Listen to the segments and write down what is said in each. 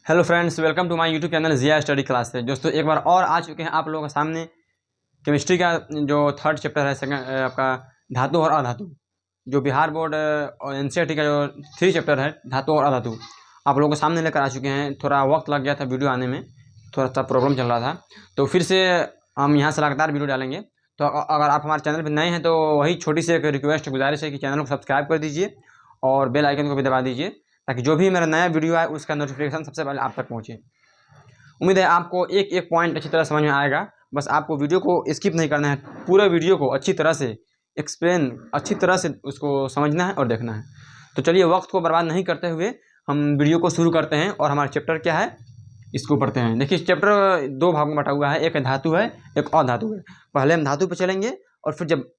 Hello friends, welcome to my YouTube channel Jiya study class से। दोस्तों एक बार और आ चुके हैं आप लोगों के सामने केमिस्ट्री का जो थर्ड चैप्टर है, सेकंड आपका धातु और अधातु, जो बिहार बोर्ड और एनसीईआरटी का जो 3 चैप्टर है धातु और अधातु, आप लोगों के सामने लेकर आ चुके हैं। थोड़ा वक्त लग गया था वीडियो आने में, थोड़ा सा प्रॉब्लम चल रहा था, तो फिर से हम यहाँ से लगातार वीडियो डालेंगे। तो अगर आप हमारे चैनल पर नए हैं तो वही छोटी सी एक रिक्वेस्ट गुजारिश है कि चैनल को सब्सक्राइब कर दीजिए और बेल आइकन को भी दबा दीजिए, ताकि जो भी मेरा नया वीडियो आए उसका नोटिफिकेशन सबसे पहले आप तक पहुँचे। उम्मीद है आपको एक एक पॉइंट अच्छी तरह समझ में आएगा। बस आपको वीडियो को स्किप नहीं करना है, पूरे वीडियो को अच्छी तरह से एक्सप्लेन, अच्छी तरह से उसको समझना है और देखना है। तो चलिए वक्त को बर्बाद नहीं करते हुए हम वीडियो को शुरू करते हैं और हमारा चैप्टर क्या है इसको पढ़ते हैं। देखिए चैप्टर 2 भागों में बटा हुआ है, एक है धातु है, एक अधातु है। पहले हम धातु पर चलेंगे और फिर जब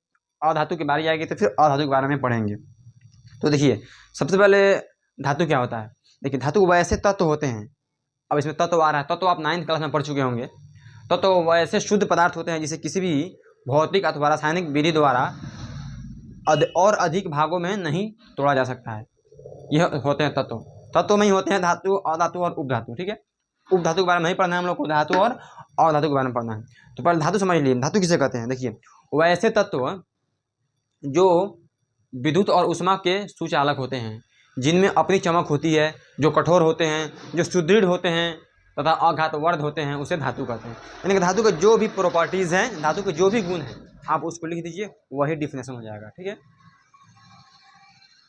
अधातु की बारी आएगी तो फिर अधातु के बारे में पढ़ेंगे। तो देखिए सबसे पहले धातु क्या होता है। देखिए धातु वैसे तत्व होते हैं, अब इसमें तत्व आ रहा है, तत्व आप 9th क्लास में पढ़ चुके होंगे। तत्व वैसे शुद्ध पदार्थ होते हैं जिसे किसी भी भौतिक अथवा रासायनिक विधि द्वारा और अधिक भागों में नहीं तोड़ा जा सकता है। यह होते हैं तत्व। तत्व में ही होते हैं धातु, अधातु और उपधातु। ठीक है, उपधातु के बारे में नहीं पढ़ना है हम लोग को, धातु और अधातु के बारे में पढ़ना है। तो पहले धातु समझ लीजिए, धातु किसे कहते हैं। देखिए वैसे तत्व जो विद्युत और ऊष्मा के सुचालक होते हैं, जिनमें अपनी चमक होती है, जो कठोर होते हैं, जो सुदृढ़ होते हैं तथा अघातवर्ध होते हैं, उसे धातु कहते हैं। यानी कि धातु के जो भी प्रॉपर्टीज़ हैं, धातु के जो भी गुण हैं, आप उसको लिख दीजिए, वही डिफिनेशन हो जाएगा। ठीक है,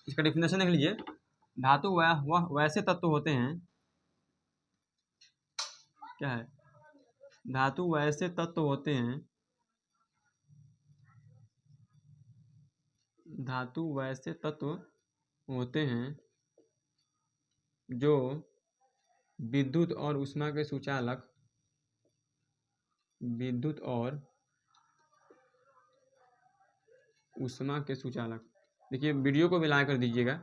इसका डिफिनेशन लिख लीजिए। धातु वह वैसे तत्व होते हैं, क्या है, धातु वैसे तत्व होते हैं, धातु वैसे तत्व होते हैं जो विद्युत और ऊष्मा के सुचालक, विद्युत और ऊष्मा के सुचालक, देखिए वीडियो को मिला कर दीजिएगा,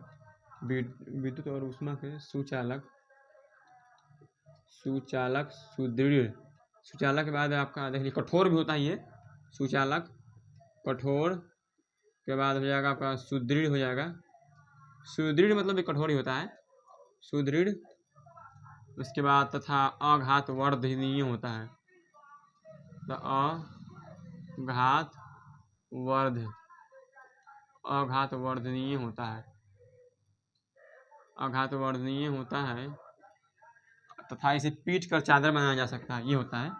विद्युत और ऊष्मा के सुचालक, सुचालक सुदृढ़, सुचालक के बाद आपका देखिए कठोर भी होता है ये, सुचालक कठोर के बाद हो जाएगा आपका सुदृढ़ हो जाएगा। सुदृढ़ मतलब भी कठोर ही होता है, सुदृढ़। उसके बाद तथा अघातवर्धनीय होता है, तो अघातवर्धनीय होता है, अघातवर्धनीय होता है तथा इसे पीट कर चादर बनाया जा सकता है, ये होता है।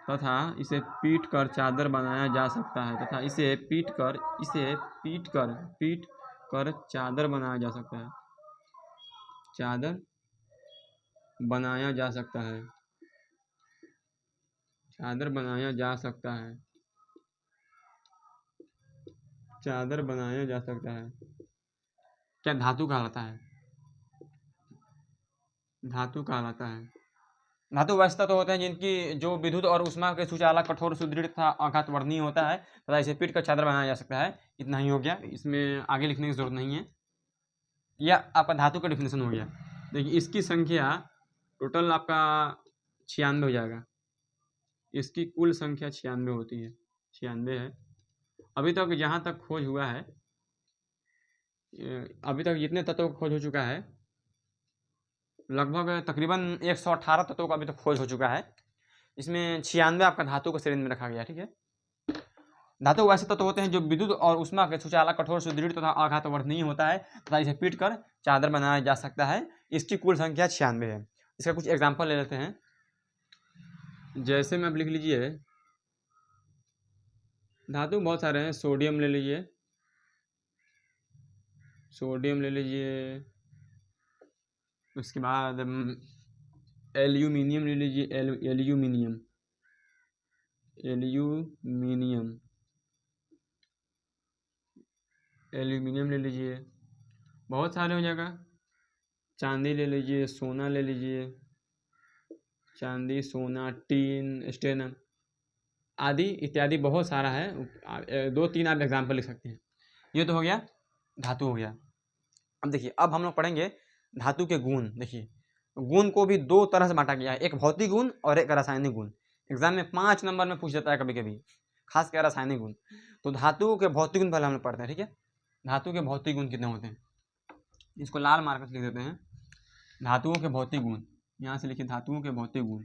तथा इसे पीट कर चादर बनाया जा सकता है, तथा इसे पीट कर चादर बनाया जा सकता है, चादर बनाया जा सकता है, चादर बनाया जा सकता है, चादर बनाया जा सकता है। क्या धातु कहलाता है, धातु कहलाता है। धातु वैसे तत्व होते हैं जिनकी जो विद्युत और ऊष्मा के सुचालक, कठोर, सुदृढ़ तथा अघातवर्धनीय होता है तथा इसे पीट कर चादर बनाया जा सकता है। इतना ही हो गया, इसमें आगे लिखने की जरूरत नहीं है। यह आपका धातु का डिफिनेशन हो गया। देखिए इसकी संख्या टोटल आपका 96 हो जाएगा, इसकी कुल संख्या 96 होती है, 96 है। अभी तक जहाँ तक खोज हुआ है, अभी तक जितने तत्वों का खोज हो चुका है, लगभग तकरीबन 118 तत्वों का अभी तक खोज हो चुका है। इसमें 96 आपका धातु के श्रेणी में रखा गया। ठीक है, धातु वैसे तत्व होते हैं जो विद्युत और ऊष्मा के सुचालक, कठोर, सुदृढ़ तथा अघातवर्धनीय होता है तथा इसे पीट कर चादर बनाया जा सकता है। इसकी कुल संख्या 96 है। इसका कुछ एग्जाम्पल ले लेते हैं। जैसे में आप लिख लीजिए, धातु बहुत सारे हैं। सोडियम ले लीजिए, सोडियम ले लीजिए। उसके बाद एल्यूमिनियम ले लीजिए, एल्यूमिनियम, एल्यूमिनियम, एल्यूमिनियम ले लीजिए, बहुत सारे हो जाएगा। चांदी ले लीजिए, सोना ले लीजिए, चांदी, सोना, टीन, स्टेन आदि इत्यादि बहुत सारा है। 2-3 आप एग्जाम्पल लिख सकते हैं। ये तो हो गया, धातु हो गया। अब देखिए, अब हम लोग पढ़ेंगे धातु के गुण। देखिए गुण को भी 2 तरह से बांटा गया है, एक भौतिक गुण और एक रासायनिक गुण। एग्जाम में 5 नंबर में पूछ जाता है कभी कभी, खास कर रासायनिक गुण। तो धातु के भौतिक गुण पहले हम लोग पढ़ते हैं। ठीक है, धातु के भौतिक गुण कितने होते हैं, इसको लाल मार्कर से लिख देते हैं। धातुओं के भौतिक गुण, यहाँ से लिखिए धातुओं के भौतिक गुण,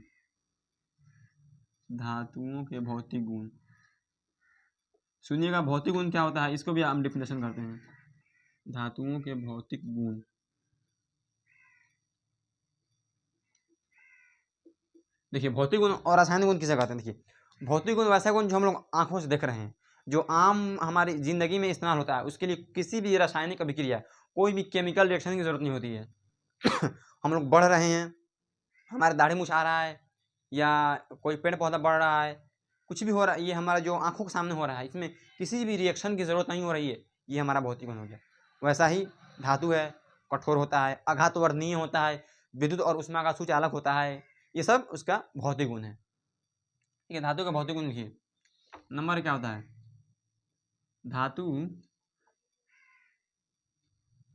धातुओं के भौतिक गुण। सुनिएगा भौतिक गुण क्या होता है, इसको भी हम डिफिनेशन करते हैं। धातुओं के भौतिक गुण, देखिए भौतिक गुण और रासायनिक गुण किसे कहते हैं। देखिए भौतिक गुण वैसा गुण जो हम लोग आंखों से देख रहे हैं, जो आम हमारी जिंदगी में इस्तेमाल होता है, उसके लिए किसी भी रासायनिक अभिक्रिया, कोई भी केमिकल रिएक्शन की जरूरत नहीं होती है। हम लोग बढ़ रहे हैं, हमारे दाढ़ी मूछ आ रहा है, या कोई पेड़ पौधा बढ़ रहा है, कुछ भी हो रहा है, ये हमारा जो आंखों के सामने हो रहा है, इसमें किसी भी रिएक्शन की जरूरत नहीं हो रही है, ये हमारा भौतिक गुण हो गया। वैसा ही धातु है, कठोर होता है, आघातवर्णीय होता है, विद्युत और उष्मा का सुचालक होता है, ये सब उसका भौतिक गुण है। ठीक है, धातु का भौतिक गुण लिखिए। नंबर क्या होता है, धातु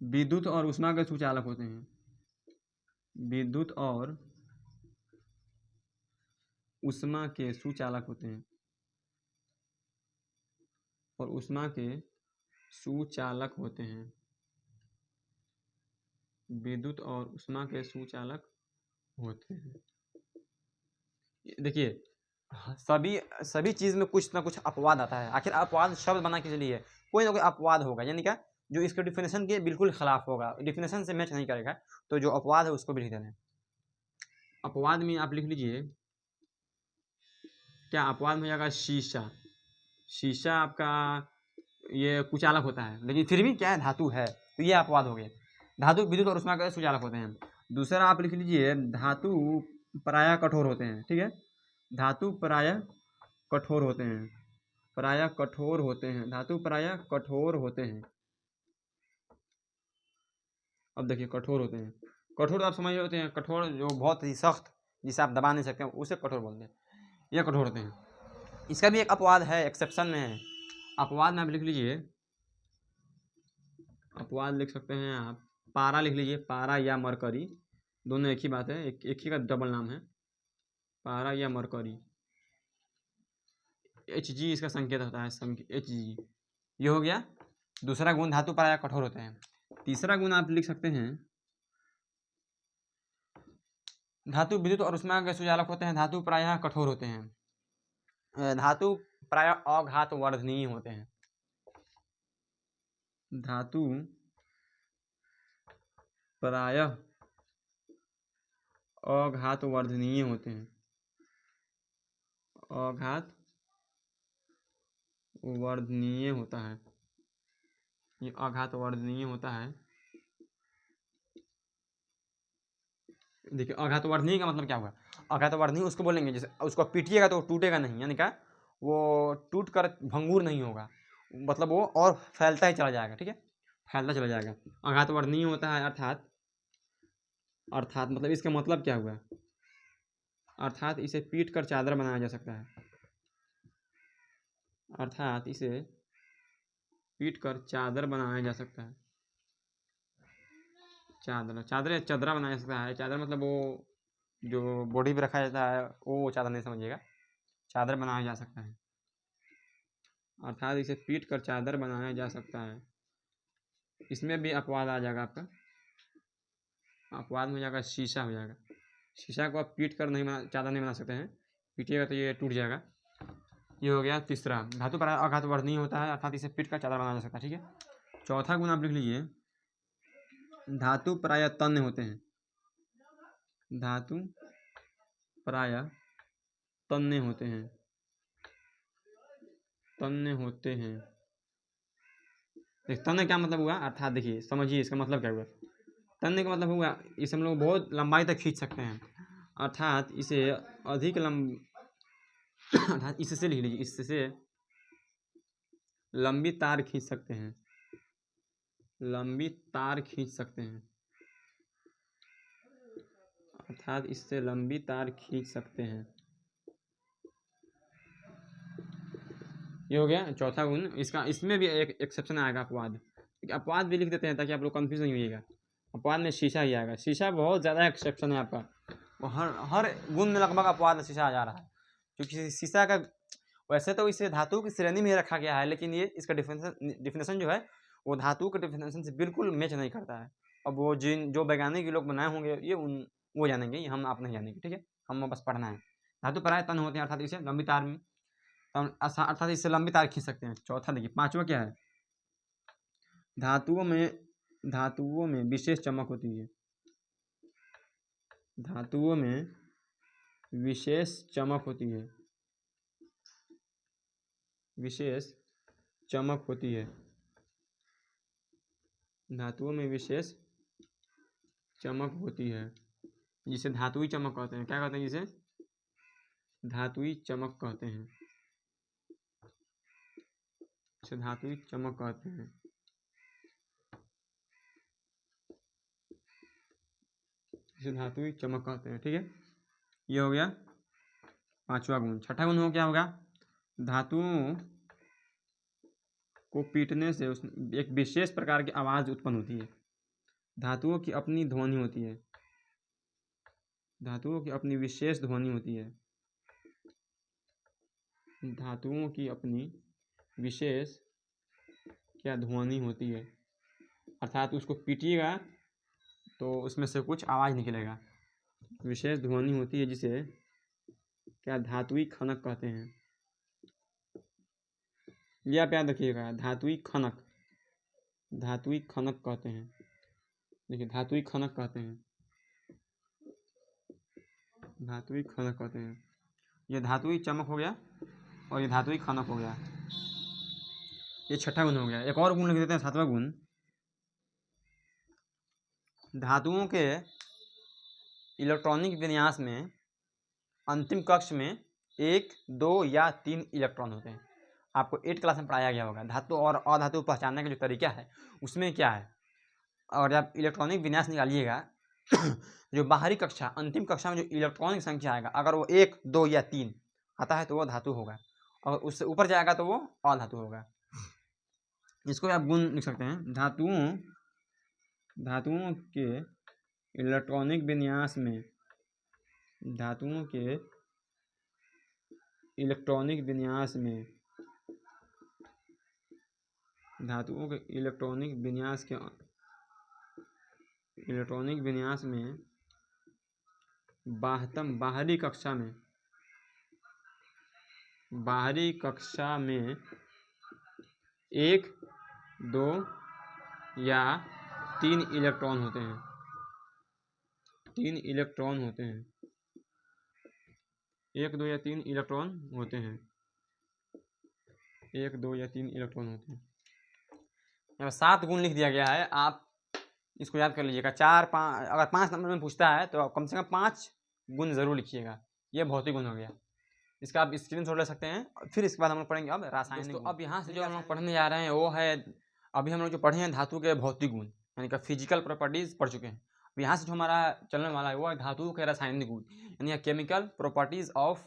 विद्युत और उष्मा के सुचालक होते हैं, विद्युत और उष्मा के सुचालक होते हैं, और उष्मा के सुचालक होते हैं, विद्युत और उष्मा के सुचालक होते हैं। देखिए सभी सभी चीज़ में कुछ ना कुछ अपवाद आता है। आखिर अपवाद शब्द बना के चलिए, कोई ना कोई अपवाद होगा, यानी क्या, जो इसके डिफिनेशन के बिल्कुल खिलाफ होगा, डिफिनेशन से मैच नहीं करेगा, तो जो अपवाद है उसको भी लिख देना है। अपवाद में आप लिख लीजिए क्या, अपवाद में जाएगा शीशा। शीशा आपका ये कुचालक होता है, लेकिन फिर भी क्या है, धातु है, तो ये अपवाद हो गए। धातु विद्युत और उष्मा के सुचालक होते हैं। दूसरा आप लिख लीजिए धातु प्रायः कठोर होते हैं। ठीक है, धातु प्रायः कठोर होते हैं, प्रायः कठोर होते हैं, धातु प्रायः कठोर होते हैं। अब देखिए कठोर होते हैं, कठोर आप समझ होते हैं, कठोर जो बहुत ही सख्त, जिसे आप दबा नहीं सकते, उसे कठोर बोलते हैं, ये कठोर होते हैं। इसका भी एक अपवाद है, एक्सेप्शन में है। अपवाद में आप लिख लीजिए, अपवाद लिख सकते हैं आप, पारा लिख लीजिए, पारा या मरकरी, दोनों एक ही बात है, एक ही का डबल नाम है, पारा या मरकरी। Hg इसका संकेत होता है, Hg। ये हो गया दूसरा गुण, धातु प्रायः कठोर होते हैं। तीसरा गुण आप लिख सकते हैं, धातु विद्युत और उष्मा के सुचालक होते हैं, धातु प्रायः कठोर होते हैं, धातु प्रायः अघातवर्धनीय होते हैं, धातु प्रायः अघातवर्धनीय होते हैं, अघातवर्धनीय होता है, ये अघातवर्धनीय होता है। देखिए अघातवर्धनीय का मतलब क्या हुआ, अघातवर्धनीय उसको बोलेंगे जैसे उसको पीटिएगा तो टूटेगा नहीं, यानी क्या, वो टूट कर भंगूर नहीं होगा, मतलब वो और फैलता ही चला जाएगा। ठीक है, फैलता चला जाएगा, अघातवर्धनीय होता है। अर्थात मतलब इसका मतलब क्या हुआ, अर्थात इसे पीट कर चादर बनाया जा सकता है, अर्थात इसे पीट कर चादर बनाया जा सकता है, चादरा बनाया जा सकता है। चादर मतलब वो जो बॉडी पे रखा जाता है, वो चादर नहीं समझिएगा, चादर बनाया जा सकता है, अर्थात इसे पीट कर चादर बनाया जा सकता है। इसमें भी अपवाद आ जाएगा आपका, अपवाद में हो जाएगा शीशा हो जाएगा। शीशा को आप पीट कर नहीं बना, चादर नहीं बना सकते हैं, पीटिएगा तो ये टूट जाएगा। ये हो गया तीसरा, धातु प्रायः अघातवर्धनीय होता है, अर्थात इसे पीट कर चादर बनाया जा सकता है। ठीक है, चौथा गुण आप लिख लीजिए, धातु प्रायः तन्य होते हैं, धातु प्रायः तन्य होते हैं, तन्य होते हैं। तन्य क्या मतलब हुआ, अर्थात देखिए समझिए इसका मतलब क्या हुआ, तन्य का मतलब हुआ इसे हम लोग बहुत लंबाई तक खींच सकते हैं, अर्थात इसे अधिक अर्थात इससे लिख लीजिए, इससे लंबी तार खींच सकते हैं, लंबी तार खींच सकते हैं, अर्थात इससे लंबी तार खींच सकते हैं। ये हो गया चौथा गुण। इसका इसमें भी एक एक्सेप्शन आएगा, अपवाद। अपवाद भी लिख देते हैं ताकि आप लोग कंफ्यूज नहीं होइएगा। अपवाद में शीशा ही आएगा, शीशा बहुत ज़्यादा एक्सेप्शन है आपका, हर गुण में लगभग अपवाद शीशा आ जा रहा है, क्योंकि शीशा का वैसे तो इसे धातु की श्रेणी में रखा गया है, लेकिन ये इसका डिफिनेशन जो है वो धातु के डिफिनेशन से बिल्कुल मैच नहीं करता है। अब वो जो वैज्ञानिक लोग बनाए होंगे, ये वो जानेंगे, ये हम आप नहीं जानेंगे, ठीक है। हम बस पढ़ना है। धातु पराय तन होते हैं, अर्थात इसे लंबी तार में अर्थात इससे लंबी तार खींच सकते हैं। चौथा देखिए, पांचवा क्या है, धातुओं में विशेष चमक होती है। धातुओं में विशेष चमक होती है, विशेष चमक होती है। धातुओं में विशेष चमक होती है, जिसे धातुई चमक कहते हैं। क्या कहते हैं जिसे? धातुई चमक कहते हैं, इसे धातुई चमक कहते हैं। इसे धातुई चमक कहते हैं, ठीक है। ये हो गया पांचवा गुण। छठा गुण हो क्या होगा, धातुओं को पीटने से उसमें एक विशेष प्रकार की आवाज उत्पन्न होती है। धातुओं की अपनी ध्वनि होती है, धातुओं की अपनी विशेष ध्वनि होती है। धातुओं की अपनी विशेष क्या ध्वनि होती है, अर्थात उसको पीटिएगा तो उसमें से कुछ आवाज निकलेगा। विशेष ध्वनि होती है, जिसे क्या धातुई खनक कहते हैं। ये आप याद रखिएगा, धातुई खनक, धातुई खनक कहते हैं। देखिए, धातुई खनक कहते हैं, धातुई खनक कहते हैं। ये धातुई चमक हो गया और ये धातुई खनक हो गया। ये छठा गुण हो गया। एक और गुण लिख देते हैं, सातवां गुण, धातुओं के इलेक्ट्रॉनिक विन्यास में अंतिम कक्ष में 1, 2 या 3 इलेक्ट्रॉन होते हैं। आपको 8 क्लास में पढ़ाया गया होगा। धातु और अधातु पहचानने का जो तरीका है उसमें क्या है, और जब इलेक्ट्रॉनिक विन्यास निकालिएगा जो बाहरी कक्षा, अंतिम कक्षा में जो इलेक्ट्रॉनिक संख्या आएगा, अगर वो 1, 2 या 3 आता है तो वो धातु होगा, और उससे ऊपर जाएगा तो वो अधातु होगा। इसको आप गुण लिख सकते हैं। धातुओं के इलेक्ट्रॉनिक विन्यास में, धातुओं के इलेक्ट्रॉनिक विन्यास में, धातुओं के इलेक्ट्रॉनिक विन्यास में बाहरी कक्षा में 1, 2 या 3 इलेक्ट्रॉन होते हैं। 3 इलेक्ट्रॉन होते हैं, 1, 2 या 3 इलेक्ट्रॉन होते हैं, 1, 2 या 3 इलेक्ट्रॉन होते हैं। यहाँ 7 गुण लिख दिया गया है, आप इसको याद कर लीजिएगा। 4, 5, अगर 5 नंबर में पूछता है तो कम से कम 5 गुण जरूर लिखिएगा। ये भौतिक गुण हो गया, इसका आप स्क्रीनशॉट ले सकते हैं। फिर इसके बाद हम लोग पढ़ेंगे अब रासायनिक गुण। अब यहाँ से जो हम लोग पढ़ने जा रहे हैं वो है, अभी हम लोग जो पढ़े हैं धातु के भौतिक गुण, यानी कि फिजिकल प्रॉपर्टीज पढ़ चुके हैं। अब यहाँ से जो हमारा चलने वाला है वो है धातु के रासायनिक गुण, यानी केमिकल प्रॉपर्टीज ऑफ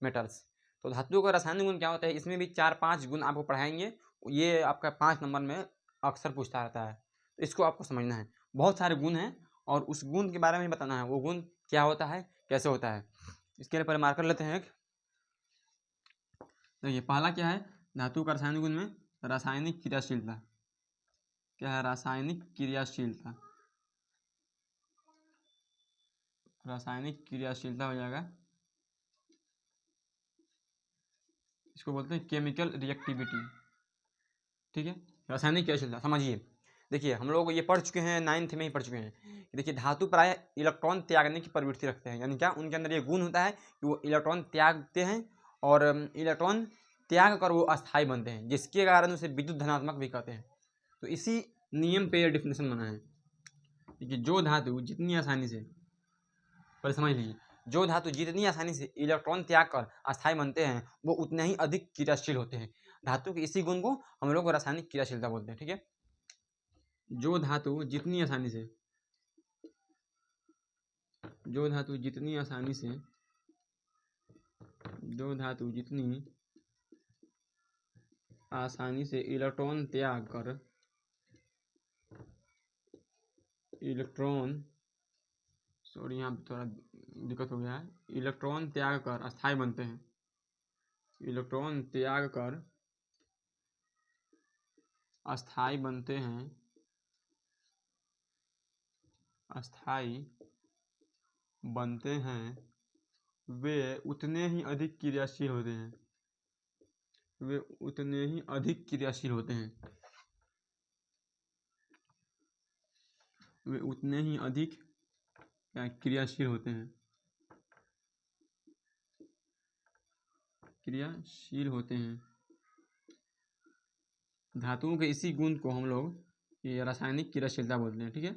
मेटल्स। तो धातु का रासायनिक गुण क्या होता है, इसमें भी 4-5 गुण आपको पढ़ाएंगे। ये आपका 5 नंबर में अक्सर पूछता रहता है, तो इसको आपको समझना है। बहुत सारे गुण हैं और उस गुण के बारे में बताना है, वो गुण क्या होता है, कैसे होता है। इसके लिए पहले मार्कर लेते हैं। तो ये पहला क्या है, धातु का रासायनिक गुण में रासायनिक क्रियाशीलता। क्या है, रासायनिक क्रियाशीलता। रासायनिक क्रियाशीलता हो जाएगा, इसको बोलते हैं केमिकल रिएक्टिविटी, ठीक है। रासायनिक क्रियाशीलता समझिए। देखिए, हम लोग ये पढ़ चुके हैं, 9th में ही पढ़ चुके हैं। देखिए, धातु प्राय इलेक्ट्रॉन त्यागने की प्रवृत्ति रखते हैं, यानी क्या, उनके अंदर ये गुण होता है कि वो इलेक्ट्रॉन त्यागते हैं, और इलेक्ट्रॉन त्याग कर वो अस्थायी बनते हैं, जिसके कारण उसे विद्युत धनात्मक भी कहते हैं। तो इसी नियम पे डिफिनेशन बना है। देखिए, जो धातु जितनी आसानी से, पहले समझ लीजिए, जो धातु जितनी आसानी से इलेक्ट्रॉन त्याग कर अस्थायी बनते हैं वो उतने ही अधिक क्रियाशील होते हैं। धातु के इसी गुण को हम लोग रासायनिक क्रियाशीलता बोलते हैं, ठीक है। जो धातु जितनी आसानी से, जो धातु जितनी आसानी से, जो धातु जितनी आसानी से इलेक्ट्रॉन त्याग कर, सॉरी यहाँ थोड़ा दिक्कत हो गया है, इलेक्ट्रॉन त्याग कर अस्थायी बनते हैं, इलेक्ट्रॉन त्याग कर अस्थायी बनते हैं, अस्थायी बनते हैं वे उतने ही अधिक क्रियाशील होते हैं। वे उतने ही अधिक क्रियाशील होते हैं। वे उतने ही अधिक क्रियाशील होते हैं। क्रियाशील होते हैं। धातुओं के इसी गुण को हम लोग ये रासायनिक क्रियाशीलता बोलते हैं। ठीक है,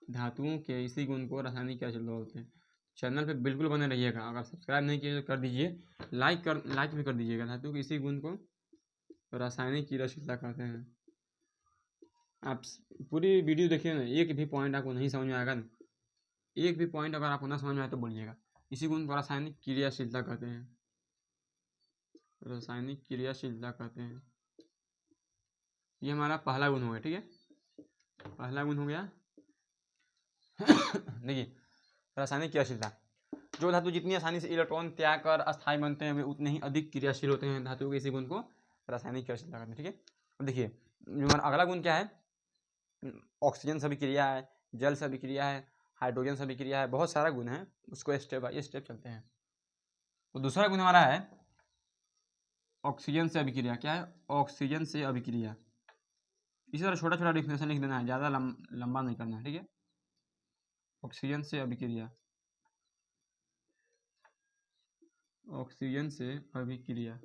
धातुओं के इसी गुण को रासायनिक क्रियाशीलता बोलते हैं। चैनल पे बिल्कुल बने रहिएगा। अगर सब्सक्राइब नहीं किए तो कर दीजिए, लाइक भी कर दीजिएगा। धातु के इसी गुण को रासायनिक क्रियाशीलता कहते हैं। आप पूरी वीडियो देखिए ना, एक भी पॉइंट आपको नहीं समझ में आएगा ना, एक भी पॉइंट अगर आपको ना समझ में आए तो बोलिएगा। इसी गुण को रासायनिक क्रियाशीलता कहते हैं। रासायनिक क्रियाशीलता कहते हैं। ये हमारा पहला गुण हो गया। ठीक है, पहला गुण हो गया। देखिए, रासायनिक क्रियाशीलता। जो धातु जितनी आसानी से इलेक्ट्रॉन त्याग कर अस्थायी बनते हैं वे उतने ही अधिक क्रियाशील होते हैं। धातु के इसी गुण को रासायनिक क्रियाशीलता कहते हैं। ठीक है, अब देखिए हमारा अगला गुण क्या है। ऑक्सीजन से अभिक्रिया है, जल से अभिक्रिया है, हाइड्रोजन से अभिक्रिया है, बहुत सारा गुण है, उसको स्टेप बाय स्टेप चलते हैं। तो दूसरा गुण हमारा है ऑक्सीजन से अभिक्रिया। क्या है? ऑक्सीजन से अभिक्रिया। इसी तरह छोटा छोटा डिफिनेशन लिख देना है, ज़्यादा लंबा नहीं करना है। ठीक है, ऑक्सीजन से अभिक्रिया। ऑक्सीजन से अभिक्रिया।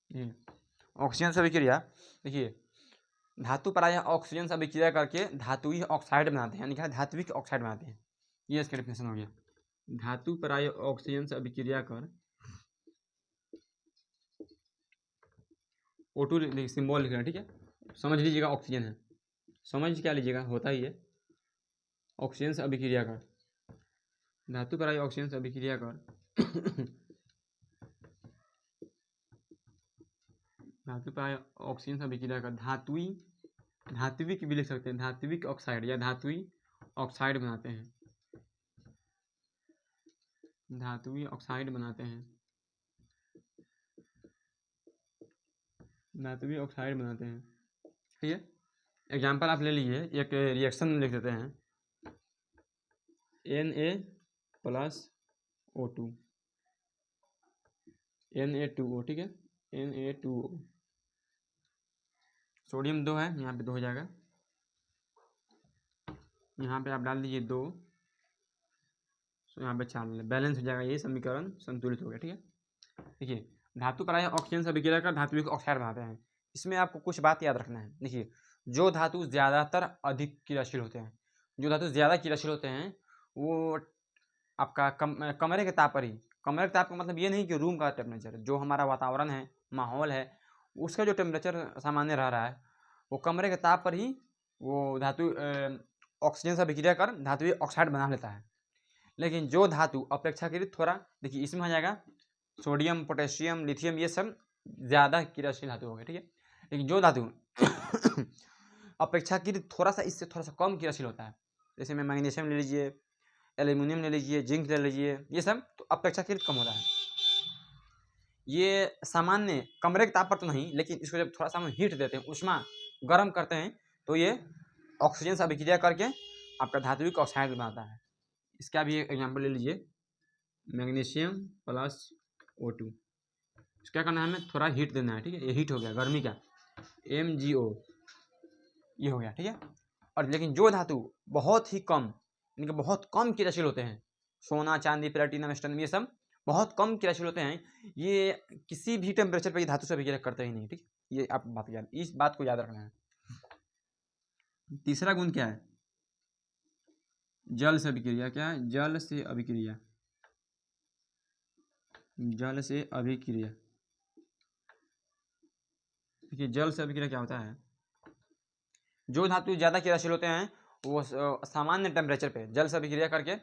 ये ऑक्सीजन से अभिक्रिया। देखिए, धातु प्रायः ऑक्सीजन से अभिक्रिया करके धातुई ऑक्साइड बनाते हैं, यानी क्या धात्विक ऑक्साइड बनाते हैं। ये इसका डेफिनेशन हो गया। धातु प्रायः ऑक्सीजन से अभिक्रिया कर O2 सिंबल लिख रहे हैं। ठीक है, समझ लीजिएगा ऑक्सीजन है, समझ क्या लीजिएगा, होता ही है। ऑक्सीजन से अभिक्रिया कर, धातु प्रायः ऑक्सीजन से अभिक्रिया कर धातु प्रायः ऑक्सीजन से अभिक्रिया कर धात्विक भी लिख सकते हैं, धात्विक ऑक्साइड या धातुई ऑक्साइड बनाते हैं। धातुई ऑक्साइड बनाते हैं। धातुई ऑक्साइड बनाते हैं। ठीक है, एग्जाम्पल आप ले लीजिए, एक रिएक्शन लिख देते हैं Na+O2 Na2O। ठीक है, Na2O, सोडियम 2 है, यहाँ पे 2 हो जाएगा, यहाँ पे आप डाल दीजिए 2, यहाँ पे 4, बैलेंस हो जाएगा, ये समीकरण संतुलित हो गया। ठीक है, देखिए धातु प्रायः ऑक्सीजन से अभिक्रिया कर धात्विक ऑक्साइड बनाते हैं। इसमें आपको कुछ बात याद रखना है। देखिए, जो धातु ज़्यादातर अधिक क्रियाशील होते हैं, जो धातु ज़्यादा क्रियाशील होते हैं वो आपका कमरे के ताप पर ही, कमरे के ताप का मतलब ये नहीं कि रूम का टेम्परेचर, जो हमारा वातावरण है, माहौल है, उसका जो टेम्परेचर सामान्य रह रहा है वो कमरे के ताप पर ही वो धातु ऑक्सीजन से अभिक्रिया कर धातुई ऑक्साइड बना लेता है। लेकिन जो धातु अपेक्षाकृत थोड़ा, देखिए इसमें आ जाएगा सोडियम, पोटेशियम, लिथियम, ये सब ज़्यादा क्रियाशील धातु हो गए। ठीक है, लेकिन जो धातु अपेक्षाकृत थोड़ा सा इससे थोड़ा सा कम क्रियाशील होता है, जैसे में मैग्नीशियम ले लीजिए, एल्यूमिनियम ले लीजिए, जिंक ले लीजिए, ये सब तो अपेक्षाकृत कम होता है। ये सामान्य कमरे के ताप पर तो नहीं, लेकिन इसको जब थोड़ा सा हम हीट देते हैं, उष्मा गर्म करते हैं, तो ये ऑक्सीजन से अभिक्रिया करके आपका धात्विक ऑक्साइड बनाता है। इसका भी एक एग्जाम्पल ले लीजिए, Mg+O2। क्या करना है, हमें थोड़ा हीट देना है। ठीक है, ये हीट हो गया, गर्मी का, MgO, ये हो गया। ठीक है, और लेकिन जो धातु बहुत ही कम, यानी कि बहुत कम क्रियाशील होते हैं, सोना, चांदी, प्लेटिनम, स्टर्न, ये सब बहुत कम क्रियाशील होते हैं, ये किसी भी टेम्परेचर पर ये धातु से अभिक्रिया करते ही नहीं। ठीक, ये आप इस बात को याद रखना है। तीसरा गुण क्या है? जल से अभिक्रिया। क्या है? जल से अभिक्रिया। जल से अभिक्रिया। देखिए, जल से अभिक्रिया क्या होता है, जो धातु ज़्यादा क्रियाशील होते हैं वो सामान्य टेम्परेचर पे जल से अभिक्रिया करके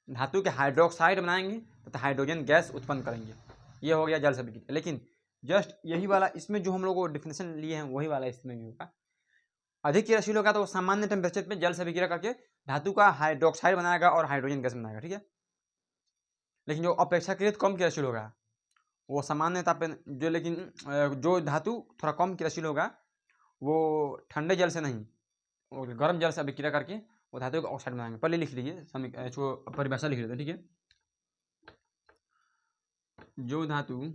धातु के हाइड्रोक्साइड बनाएंगे तथा हाइड्रोजन गैस उत्पन्न करेंगे। ये हो गया जल से अभिक्रिया। लेकिन जस्ट यही वाला इसमें जो हम लोग डिफिनेशन लिए हैं वही वाला इसमें भी होगा। अधिक क्रियाशील होगा तो सामान्य टेम्परेचर पे जल से अभिक्रिया करके धातु का हाइड्रोक्साइड बनाएगा और हाइड्रोजन गैस बनाएगा। ठीक है, लेकिन जो अपेक्षाकृत कम क्रियाशील होगा वो सामान्य ताप पे जो, लेकिन जो धातु थोड़ा कम क्रियाशील होगा वो ठंडे जल से नहीं, वो गर्म जल से अभिक्रिया करके वो धातु का ऑक्साइड बनाएंगे। पहले लिख लीजिए, इसको परिभाषा लिख लेते हैं, ठीक है। जो धातु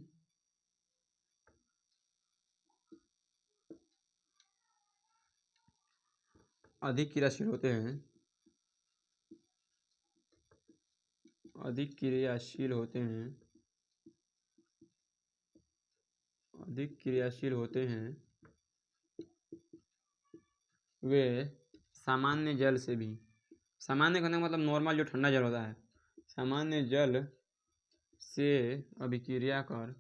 अधिक क्रियाशील होते हैं, अधिक क्रियाशील होते हैं, अधिक क्रियाशील होते हैं, वे सामान्य जल से भी, सामान्य कहने का मतलब नॉर्मल जो ठंडा जल होता है, सामान्य जल से अभिक्रिया कर,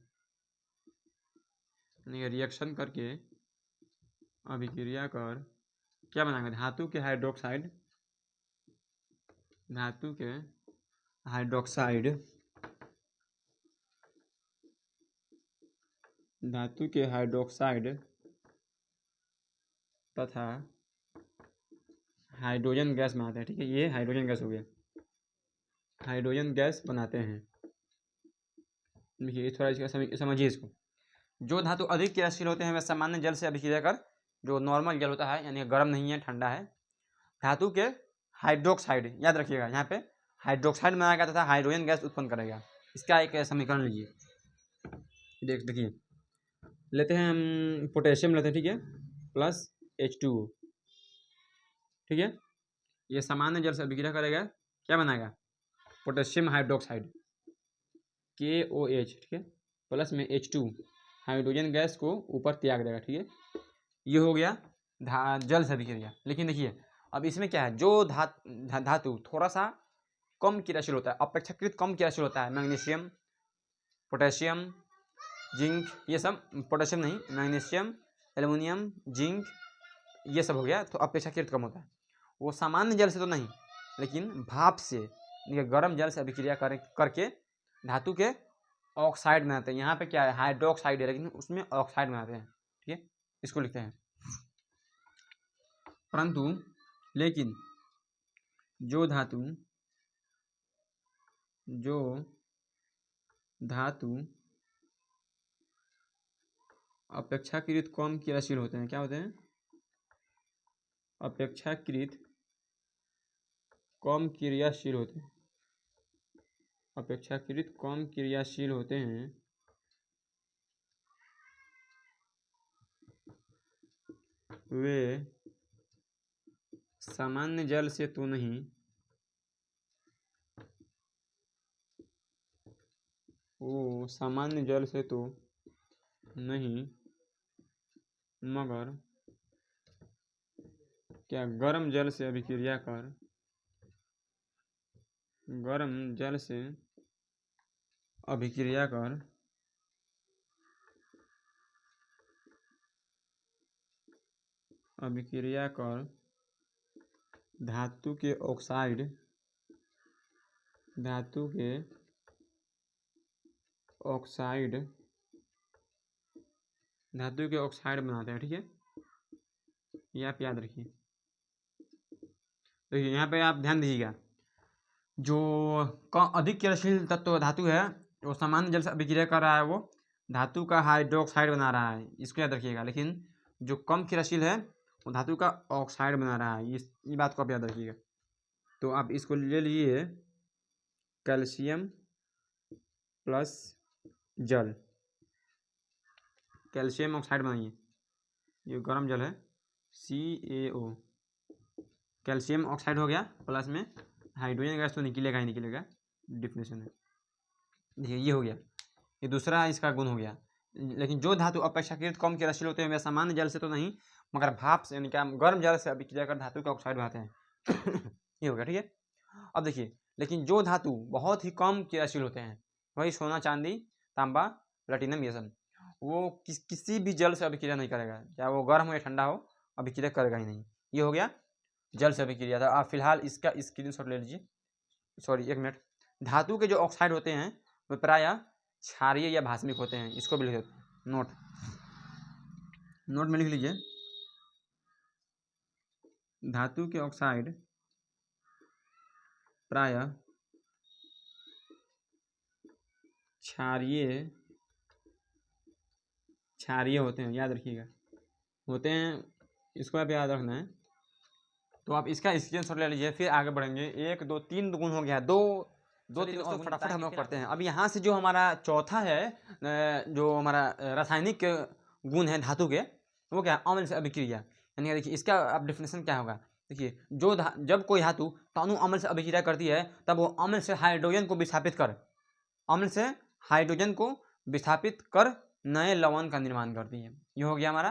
यानी रिएक्शन करके, अभिक्रिया कर क्या बनाएंगे, धातु के हाइड्रोक्साइड, धातु के हाइड्रोक्साइड, धातु के हाइड्रोक्साइड तथा हाइड्रोजन गैस बनाते हैं, ठीक है। ये हाइड्रोजन गैस हो गया, हाइड्रोजन गैस बनाते हैं। देखिए थोड़ा इसका समझिए इसको। जो धातु अधिक क्रियाशील होते हैं वे सामान्य जल से अभिक्रिया कर, जो नॉर्मल जल होता है यानी गर्म नहीं है ठंडा है, धातु के हाइड्रोक्साइड, याद रखिएगा यहाँ पे हाइड्रोक्साइड बनाएगा तथा हाइड्रोजन गैस उत्पन्न करेगा। इसका एक समीकरण लीजिए, देखिए लेते हैं हम पोटेशियम लेते हैं, ठीक है, प्लस H2O, ठीक है। ये सामान्य जल से अभिक्रिया करेगा, क्या बनाएगा, पोटेशियम हाइड्रोक्साइड KOH, ठीक है, प्लस में H2, हाइड्रोजन गैस को ऊपर त्याग देगा, ठीक है। ये हो गया जल से अभिक्रिया। लेकिन देखिए अब इसमें क्या है, जो धातु थोड़ा सा कम क्रियाशील होता है, अपेक्षाकृत कम क्रियाशील होता है, मैग्नीशियम, पोटेशियम, जिंक, ये सब, पोटेशियम नहीं, मैग्नीशियम, एल्युमिनियम, जिंक, ये सब हो गया, तो अपेक्षाकृत कम होता है। वो सामान्य जल से तो नहीं, लेकिन भाप से, गर्म जल से अभिक्रिया करके धातु के ऑक्साइड बनाते हैं। यहाँ पे क्या है, हाइड्रोक्साइड है, लेकिन उसमें ऑक्साइड बनाते हैं, ठीक है, इसको लिखते हैं। परंतु लेकिन जो धातु अपेक्षाकृत कम क्रियाशील होते हैं, क्या होते हैं, अपेक्षाकृत कम क्रियाशील होते हैं, अपेक्षाकृत कम क्रियाशील होते हैं, वे सामान्य जल से तो नहीं, वो सामान्य जल से तो नहीं, मगर क्या गर्म जल से अभिक्रिया कर, गर्म जल से अभिक्रिया कर धातु के ऑक्साइड, धातु के ऑक्साइड, धातु के ऑक्साइड बनाते हैं, ठीक है। ये आप याद रखिए। तो यहाँ पे आप ध्यान दीजिएगा, जो अधिक क्रियाशील तत्व धातु है वो सामान्य जल से अभिक्रिया कर रहा है, वो धातु का हाइड्रोक्साइड बना रहा है, इसको याद रखिएगा। लेकिन जो कम क्रियाशील है वो धातु का ऑक्साइड बना रहा है, ये बात को आप याद रखिएगा। तो आप इसको ले लीजिए, कैल्शियम प्लस जल, कैल्शियम ऑक्साइड बनाइए, ये गर्म जल है CaO, कैल्शियम ऑक्साइड हो गया, प्लस में हाइड्रोजन गैस तो निकलेगा ही निकलेगा, डिफिनेशन है। देखिए ये हो गया, ये दूसरा इसका गुण हो गया। लेकिन जो धातु अपेक्षाकृत कम क्रियाशील होते हैं वे सामान्य जल से तो नहीं, मगर भाप से, यानी क्या, गर्म जल से अभिक्रिया कर धातु का ऑक्साइड बनाते हैं। ये हो गया, ठीक है। अब देखिए, लेकिन जो धातु बहुत ही कम क्रियाशील होते हैं, वही सोना, चांदी, तांबा, प्लेटिनम, ये सब, वो किसी भी जल से अभिक्रिया नहीं करेगा, चाहे वो गर्म हो या ठंडा हो, अभिक्रिया करेगा ही नहीं। ये हो गया जल से अभिक्रिया था। आप फिलहाल इसका स्क्रीनशॉट ले लीजिए, सॉरी 1 मिनट। धातु के जो ऑक्साइड होते हैं वे प्रायः क्षारीय या भास्मिक होते हैं, इसको भी लिख देते हैं, नोट में लिख लीजिए, धातु के ऑक्साइड प्रायः क्षारीय होते हैं, याद रखिएगा, होते हैं, इसको आप याद रखना है, तो आप इसका स्क्रीनशॉट ले लीजिए, फिर आगे बढ़ेंगे। 1 2 3 गुण हो गया, दो 3 और फटाफट हम लोग पढ़ते हैं। अब यहाँ से जो हमारा चौथा है, जो हमारा रासायनिक गुण है धातु के, वो क्या है? अम्ल से अभिक्रिया। यानी देखिए इसका अब डिफिनेशन क्या होगा। देखिए जब कोई धातु तनु अम्ल से अभिक्रिया करती है, तब वो अम्ल से हाइड्रोजन को विस्थापित कर नए लवण का निर्माण करती है। ये हो गया हमारा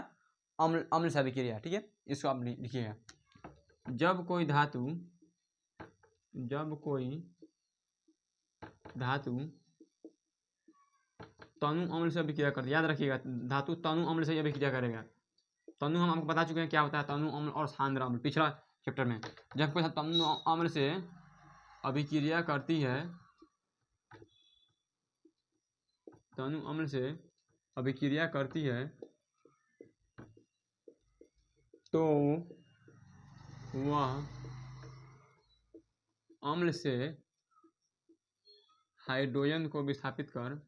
अम्ल से अभिक्रिया। ठीक है, इसको आप लिखिएगा। जब कोई धातु तनु अम्ल से अभिक्रिया करती है, याद रखिएगा, धातु तनु अम्ल से अभिक्रिया करेगा। तनु हम आपको बता चुके हैं क्या होता है, तनु अम्ल और सांद्र अम्ल, पिछला चैप्टर में। जब कोई तनु अम्ल से अभिक्रिया करती है, तनु अम्ल से अभिक्रिया करती है, तो वह अम्ल से हाइड्रोजन को विस्थापित कर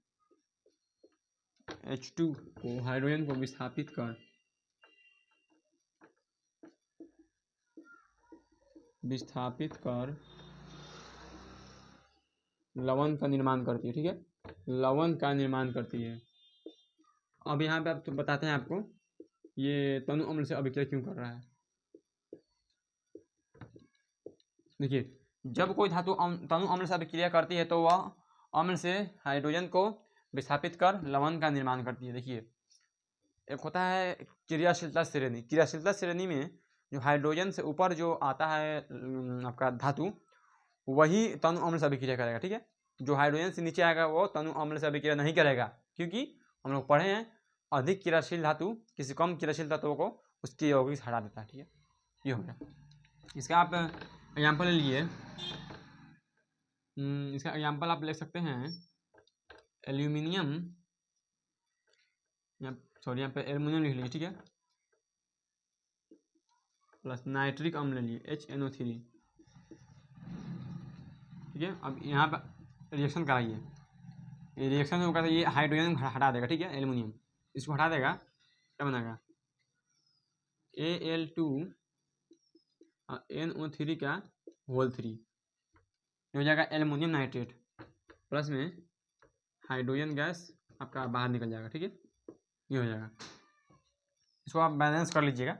H2 को हाइड्रोजन को विस्थापित कर लवण का निर्माण करती है। ठीक है, लवण का निर्माण करती है। अब यहाँ पे आप तो बताते हैं आपको ये तनु अम्ल से अभिक्रिया क्यों कर रहा है। देखिए, जब कोई धातु तनु अम्ल से अभिक्रिया करती है, तो वह अम्ल से हाइड्रोजन को विस्थापित कर लवण का निर्माण करती है। देखिए, एक होता है क्रियाशीलता श्रेणी। क्रियाशीलता श्रेणी में जो हाइड्रोजन से ऊपर जो आता है आपका धातु, वही तनु अम्ल से अभिक्रिया करेगा। ठीक है, जो हाइड्रोजन से नीचे आएगा वो तनु अम्ल से अभिक्रिया नहीं करेगा, क्योंकि हम लोग पढ़े हैं अधिक क्रियाशील धातु किसी कम क्रियाशील तत्वों को उसकी यौगिक से हटा देता है। ठीक है, ये हो गया। इसका आप एग्जाम्पल ले लीजिए। इसका एग्जाम्पल आप ले सकते हैं एल्यूमिनियम, यहाँ पे एल्यूमिनियम लिख लीजिए। ठीक है, प्लस नाइट्रिक अम्ल ले लीजिए HNO3। ठीक है, अब यहाँ पर रिएक्शन कराइए। ये रिएक्शन में होगा तो ये हाइड्रोजन हटा देगा। ठीक है, एल्यूमिनियम इसको हटा देगा, क्या बनेगा Al2 NO3 का होल 3 हो जाएगा एल्यूमिनियम नाइट्रेट, प्लस में हाइड्रोजन गैस आपका बाहर निकल जाएगा। ठीक है, ये हो जाएगा। इसको आप बैलेंस कर लीजिएगा,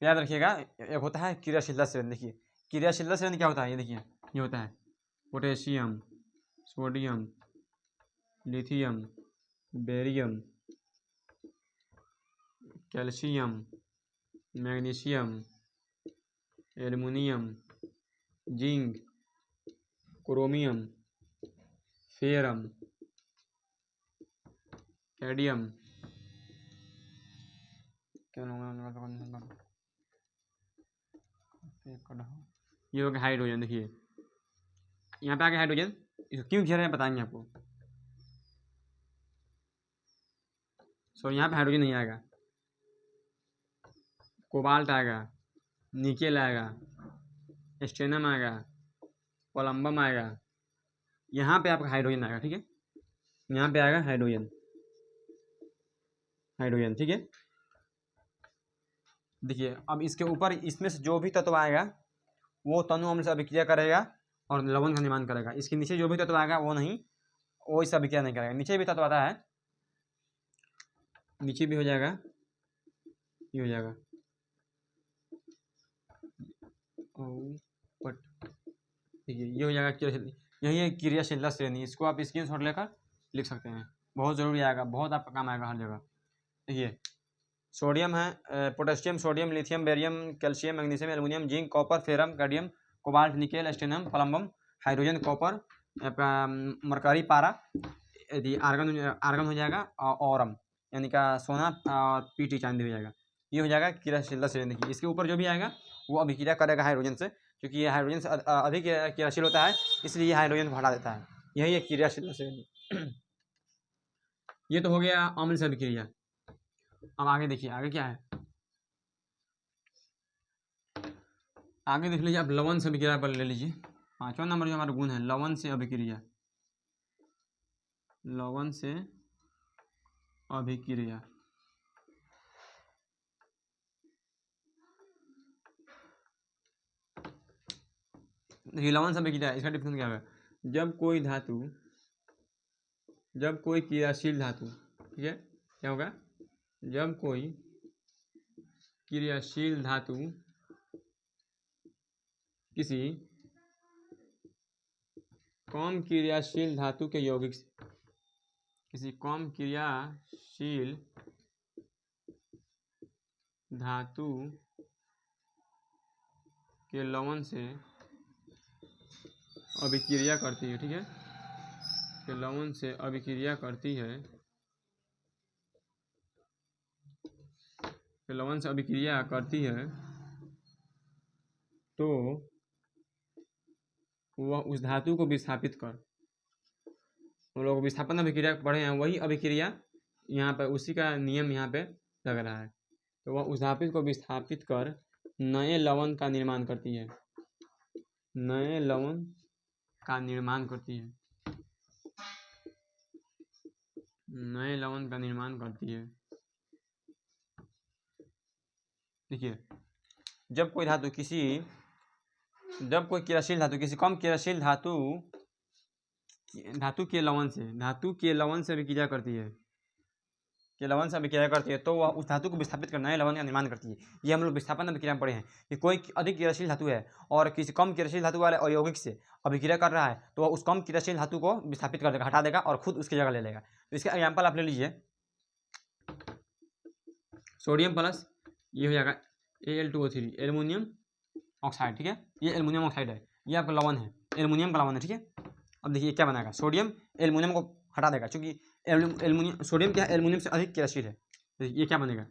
याद रखिएगा। एक होता है क्रियाशीलता श्रेणी। देखिए क्रियाशीलता श्रेणी क्या होता है, ये देखिए, ये होता है potassium, sodium, lithium, barium, calcium, magnesium, aluminium, zinc, chromium, ferrum, cadmium, ये हो गया हाइड्रोजन। देखिए यहाँ पे आ गया हाइड्रोजन, इसको क्यों घेर रहे हैं बताएंगे आपको। सो यहाँ पे हाइड्रोजन नहीं आएगा, कोबाल्ट आएगा, निकेल आएगा, स्टेनम आएगा, कोलम्बम आएगा, यहाँ पे आपका हाइड्रोजन आएगा। ठीक है, यहाँ पे आएगा हाइड्रोजन। ठीक है, देखिए अब इसके ऊपर इसमें से जो भी तत्व आएगा वो तनु अम्ल से अभिक्रिया करेगा और लवण का निर्माण करेगा। इसके नीचे जो भी तत्व आएगा वो नहीं, वो इससे अभिक्रिया नहीं करेगा। नीचे भी तत्व आता है, नीचे भी हो जाएगा, ये हो जाएगा ठीक है, ये हो जाएगा क्रियाशील। यही है क्रियाशीलता श्रेणी। इसको आप स्क्रीनशॉट लेकर लिख सकते हैं, बहुत ज़रूरी आएगा, बहुत आपका काम आएगा हर जगह। देखिए सोडियम है, potassium, sodium, lithium, barium, calcium, magnesium, aluminium, zinc, copper, ferrum, cadmium, cobalt, nickel, stannum, plumbum, hydrogen, copper, mercury, पारा, यदि आर्गन हो जाएगा, औरम यानी का सोना, पीटी चांदी हो जाएगा। ये हो जाएगा क्रियाशीलता श्रेणी की। इसके ऊपर जो भी आएगा वो अभिक्रिया करेगा हाइड्रोजन से, क्योंकि ये हाइड्रोजन से अधिक क्रियाशील होता है, इसलिए ये हाइड्रोजन को हटा देता है। यही है क्रियाशीलता श्रेणी। ये तो हो गया अम्ल से अभिक्रिया। अब आगे देखिए, आगे क्या है, आगे देख लीजिए। अब लवण से अभिक्रिया पर ले लीजिए। 5वां नंबर जो हमारा गुण है लवण से अभिक्रिया। लवण से अभिक्रिया देखिए लवण से अभिक्रिया, इसका डिफरेंस क्या होगा? जब कोई क्रियाशील धातु, ठीक है, क्या होगा? जब कोई क्रियाशील धातु किसी कम क्रियाशील धातु के यौगिक से, किसी कम क्रियाशील धातु के लवण से अभिक्रिया करती है, ठीक है, के लवण से अभिक्रिया करती है, के लवण से अभिक्रिया करती है, तो वह उस धातु को विस्थापित कर, हम लोग विस्थापन अभिक्रिया पढ़े हैं, वही अभिक्रिया यहाँ पे उसी का नियम यहाँ पे लग रहा है। तो वह उस धातु को विस्थापित कर नए लवण का निर्माण करती है, नए लवण का निर्माण करती है, नए लवण का निर्माण करती है। देखिए जब कोई क्रियाशील धातु किसी कम क्रियाशील धातु के लवण से अभिक्रिया करती है, के लवण से अभिक्रिया करती है, तो वह उस धातु को विस्थापित कर नए लवण का निर्माण करती है। ये हम लोग विस्थापन अभिक्रिया में पढ़े हैं कि कोई अधिक क्रियाशील धातु है और किसी कम क्रियाशील धातु वाले अयौगिक से अभिक्रिया कर रहा है, तो वह उस कम क्रियाशील धातु को विस्थापित कर देगा, हटा देगा और खुद उसकी जगह ले लेगा। तो इसका एग्जाम्पल आप ले लीजिए, सोडियम प्लस ये हो जाएगा Al2O3 एल्युमिनियम ऑक्साइड, ठीक है, ये एल्युमिनियम ऑक्साइड है, ये आपका लवण है, एल्युमिनियम का लवण है, ठीक है। अब देखिए क्या बनाएगा, सोडियम एल्युमिनियम को हटा देगा, क्योंकि एल्युमिनियम सोडियम क्या है, एल्युमिनियम से अधिक क्रियाशील है, तो ये क्या बनेगा,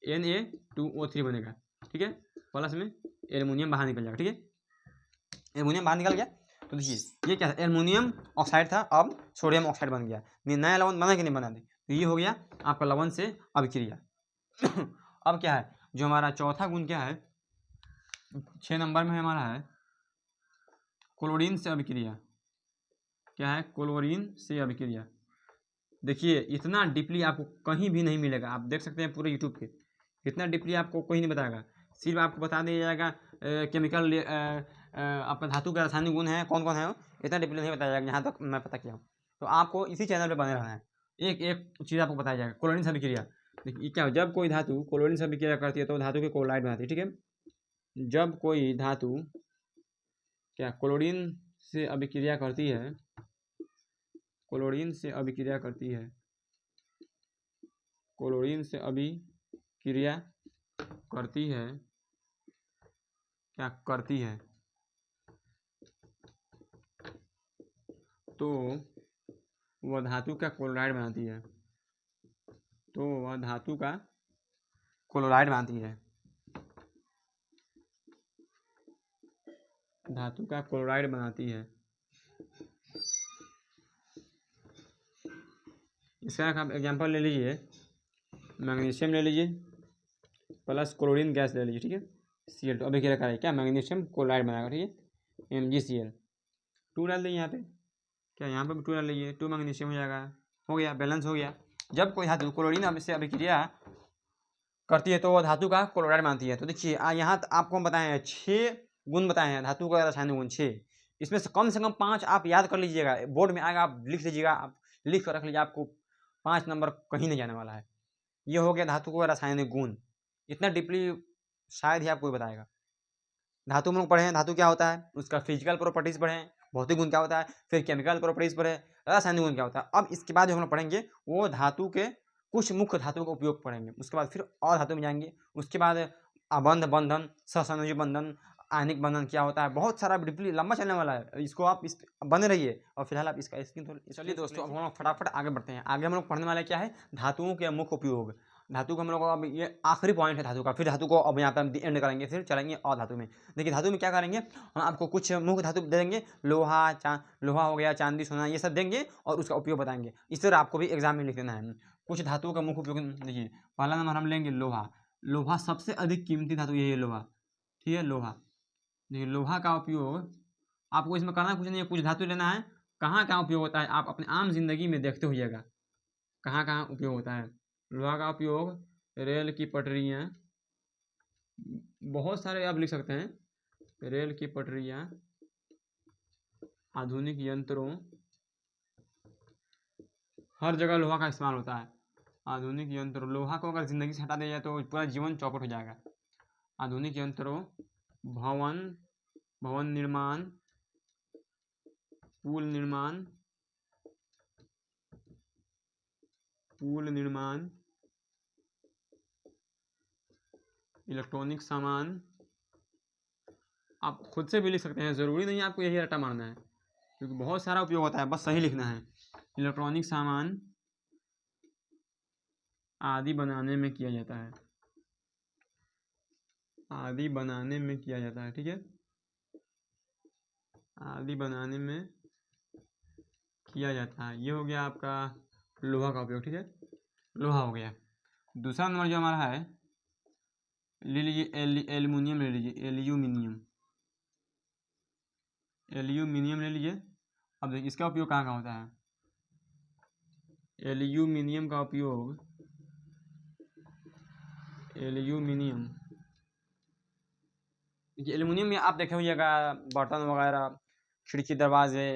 Na2O3 बनेगा, ठीक है, प्लस में एल्युमिनियम बाहर निकल जाएगा, ठीक है, एल्युमिनियम बाहर निकल गया। तो देखिए ये क्या था, एल्युमिनियम ऑक्साइड था, अब सोडियम ऑक्साइड बन गया, नया लवण बना कि नहीं बना दे, तो ये हो गया आपका लवण से अभिक्रिया। अब क्या है, जो हमारा चौथा गुण क्या है, 6 नंबर में हमारा है क्लोरीन से अभिक्रिया। क्या है, क्लोरीन से अभिक्रिया। देखिए इतना डीपली आपको कहीं भी नहीं मिलेगा, आप देख सकते हैं पूरे यूट्यूब पे, इतना डीपली आपको कोई नहीं बताएगा, सिर्फ आपको बता दिया जाएगा केमिकल आपका धातु का रासायनिक गुण है कौन कौन है, इतना डीपली नहीं बताया जाएगा, जहाँ तक मैं पता किया हूँ। तो आपको इसी चैनल पे बने रहना है, एक एक चीज़ आपको बताया जाएगा। क्लोरीन से अभिक्रिया, देखिए क्या, जब कोई धातु क्लोरीन से अभिक्रिया करती है तो धातु के क्लोराइड बनाती है, ठीक है। जब कोई धातु क्या क्लोरीन से अभिक्रिया करती है, क्लोरीन से अभिक्रिया करती है, क्लोरीन से अभिक्रिया करती है, क्या करती है, तो वह धातु का क्लोराइड बनाती है, तो वह धातु का क्लोराइड बनाती है, धातु का क्लोराइड बनाती है। इसका आप एग्जांपल ले लीजिए, मैग्नीशियम ले लीजिए प्लस क्लोरीन गैस ले लीजिए, ठीक है, Cl2 अभिक्रिया करें, क्या मैग्नीशियम क्लोराइड बनाएगा, ठीक है, MgCl 2 डाल दीजिए यहाँ पे, क्या यहाँ पे भी 2 डाल लीजिए, 2 मैग्नीशियम हो जाएगा, हो गया, बैलेंस हो गया। जब कोई धातु क्लोरीन से अभिक्रिया करती है तो वह धातु का क्लोराइड बनाती है। तो देखिए यहाँ आपको हम बताए हैं 6 गुण बताए हैं धातु का रासायनिक गुण 6, इसमें से कम 5 आप याद कर लीजिएगा, बोर्ड में आएगा आप लिख लीजिएगा, आप लिख कर रख लीजिए, आपको 5 नंबर कहीं नहीं जाने वाला है। ये हो गया धातु का रासायनिक गुण, इतना डीपली शायद ही आपको बताएगा। धातु में लोग पढ़े हैं, धातु क्या होता है, उसका फिजिकल प्रॉपर्टीज पढ़े हैं, भौतिक गुण क्या होता है, फिर केमिकल प्रॉपर्टीज पढ़े, रासायनिक गुण क्या होता है। अब इसके बाद जो हम लोग पढ़ेंगे वो धातु के कुछ मुख्य धातुओं का उपयोग पढ़ेंगे, उसके बाद फिर और धातु में जाएंगे, उसके बाद अबंध बंधन, सहसंयोजी बंधन, आयनिक बंधन क्या होता है, बहुत सारा डीपली लंबा चलने वाला है, इसको आप इस बने रहिए। और फिलहाल आप इसका स्क्रीन थोड़ा, चलिए दोस्तों अब हम लोग फटाफट आगे बढ़ते हैं। आगे हम लोग पढ़ने वाले क्या है, धातुओं के मुख्य उपयोग। धातु का हम लोग अब ये आखिरी पॉइंट है धातु का, फिर धातु को अब यहाँ पे हम एंड करेंगे, फिर चलेंगे और धातु में। देखिए धातु में क्या करेंगे, हम आपको कुछ मुख्य धातु दे देंगे, लोहा हो गया, चांदी, सोना, ये सब देंगे और उसका उपयोग बताएंगे। इस तरह आपको भी एग्जाम में लिख देना है कुछ धातुओं का मुख्य उपयोग। देखिए पहला नंबर हम लेंगे लोहा, लोहा सबसे अधिक कीमती धातु यही है लोहा, ठीक है, लोहा। देखिए लोहा का उपयोग आपको इसमें करना कुछ नहीं है, कुछ धातु लेना है, कहाँ कहाँ उपयोग होता है आप अपने आम जिंदगी में देखते होइएगा कहाँ कहाँ उपयोग होता है। लोहा का उपयोग रेल की पटरियाँ, बहुत सारे आप लिख सकते हैं, रेल की पटरियाँ, आधुनिक यंत्रों, हर जगह लोहा का इस्तेमाल होता है। आधुनिक यंत्रों, लोहा को अगर ज़िंदगी से हटा दिया जाए तो पूरा जीवन चौपट हो जाएगा। आधुनिक यंत्रों, भवन निर्माण, पुल निर्माण, इलेक्ट्रॉनिक सामान। आप खुद से भी लिख सकते हैं, ज़रूरी नहीं है आपको यही रट्टा मारना है, क्योंकि बहुत सारा उपयोग होता है, बस सही लिखना है। इलेक्ट्रॉनिक सामान आदि बनाने में किया जाता है, आदि बनाने में किया जाता है, ठीक है, आदि बनाने में किया जाता है। ये हो गया आपका लोहा का उपयोग, ठीक है, लोहा हो गया। दूसरा नंबर जो हमारा है, ले लीजिए एल्यूमिनियम, ले लीजिए एल्यूमिनियम ले लीजिए। अब देखिए इसका उपयोग कहाँ होता है। एल्यूमिनियम का उपयोग, एल्यूमिनियम, देखिए एल्यूमिनियम में आप देखे होइएगा बर्तन वगैरह, खिड़की, दरवाजे,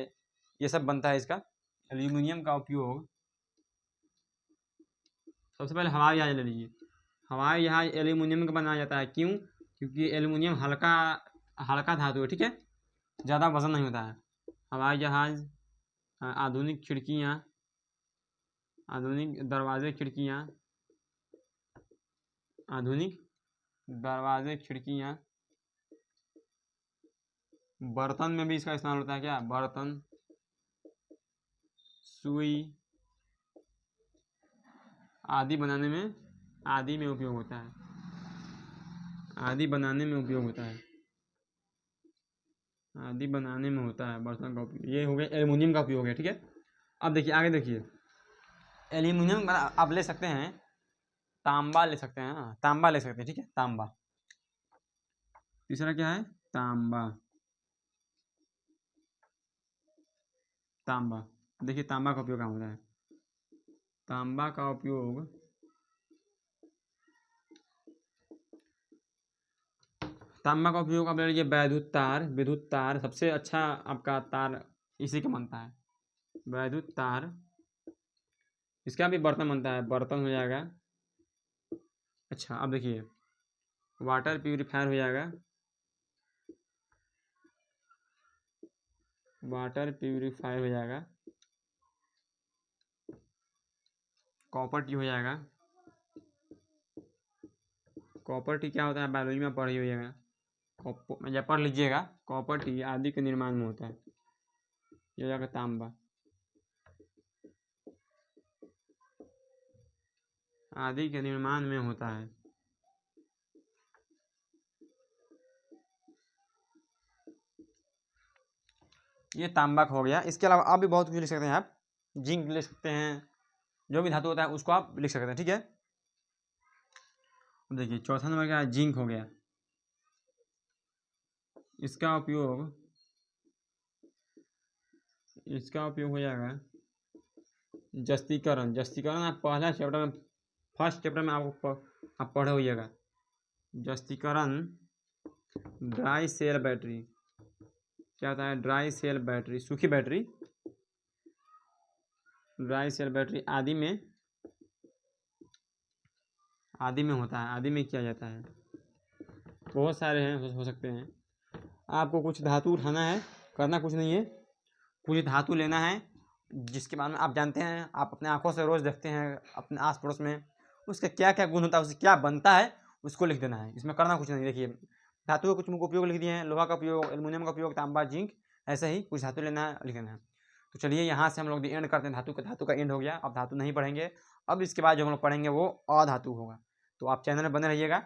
ये सब बनता है इसका। एल्यूमिनियम का उपयोग, सबसे पहले हवाई जहाज ले लीजिए। हवाई जहाज एल्यूमिनियम का बनाया जाता है, क्यों? क्योंकि एल्यूमिनियम हल्का धातु है, ठीक है, ज़्यादा वजन नहीं होता है। हवाई जहाज, आधुनिक खिड़कियाँ, आधुनिक दरवाजे खिड़कियाँ, आधुनिक दरवाजे खिड़कियाँ। बर्तन में भी इसका इस्तेमाल होता है, क्या? बर्तन, सुई आदि बनाने में, आदि में उपयोग होता है, आदि बनाने में उपयोग होता है, आदि बनाने में होता है बर्तन का उपयोग। ये हो गया एल्यूमिनियम का उपयोग है, ठीक है। अब देखिए आगे देखिए, एल्यूमिनियम आप ले सकते हैं, तांबा ले सकते हैं, तांबा ले सकते हैं, ठीक है, तांबा। तीसरा क्या है? तांबा, तांबा। देखिए तांबा का उपयोग कहाँ होता है। तांबा का उपयोग, तांबा का उपयोग आप ले लीजिए विद्युत तार सबसे अच्छा आपका तार इसी का बनता है, विद्युत तार। इसका भी बर्तन बनता है, बर्तन हो जाएगा। अच्छा अब देखिए वाटर प्यूरिफायर हो जाएगा, वाटर प्यूरिफायर हो जाएगा। कॉपर टी हो जाएगा। कॉपर टी क्या होता है, बायोलॉजी में पढ़ी होइएगा, जब पढ़ लीजिएगा। कॉपर टी आदि के निर्माण में होता है। ये हो जाएगा तांबा, आदि के निर्माण में होता है। ये तांबा का हो गया। इसके अलावा आप भी बहुत कुछ लिख सकते हैं, आप जिंक लिख सकते हैं, जो भी धातु होता है उसको आप लिख सकते हैं, ठीक है। देखिए चौथा नंबर क्या है, जिंक हो गया। इसका उपयोग हो जाएगा जस्तीकरण। आप पहला चैप्टर में, फर्स्ट चैप्टर में आप पढ़े होइएगा। जस्तीकरण, ड्राई सेल बैटरी, क्या होता है? ड्राई सेल बैटरी, सूखी बैटरी, ड्राई सेल बैटरी आदि में होता है, आदि में किया जाता है। बहुत सारे हैं, हो सकते हैं। आपको कुछ धातु उठाना है, करना कुछ नहीं है, कुछ धातु लेना है जिसके बारे में आप जानते हैं, आप अपने आंखों से रोज़ देखते हैं अपने आस पड़ोस में, उसका क्या क्या गुण होता है, उससे क्या बनता है, उसको लिख देना है। इसमें करना कुछ नहीं। देखिए धातु के कुछ मुख्य उपयोग लिख दिए हैं, लोहा का उपयोग, एल्यूमिनियम का उपयोग, तांबा, जिंक, ऐसे ही कुछ धातु लेना है, लिख देना है। तो चलिए यहाँ से हम लोग एंड करते हैं। धातु का एंड हो गया। अब धातु नहीं पढ़ेंगे। अब इसके बाद जो हम लोग पढ़ेंगे वो अधातु होगा। तो आप चैनल में बने रहिएगा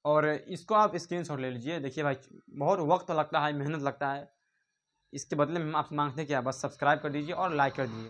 और इसको आप स्क्रीनशॉट ले लीजिए। देखिए भाई बहुत वक्त लगता है, मेहनत लगता है, इसके बदले में हम आपसे मांगते हैं क्या, बस सब्सक्राइब कर दीजिए और लाइक कर दीजिए।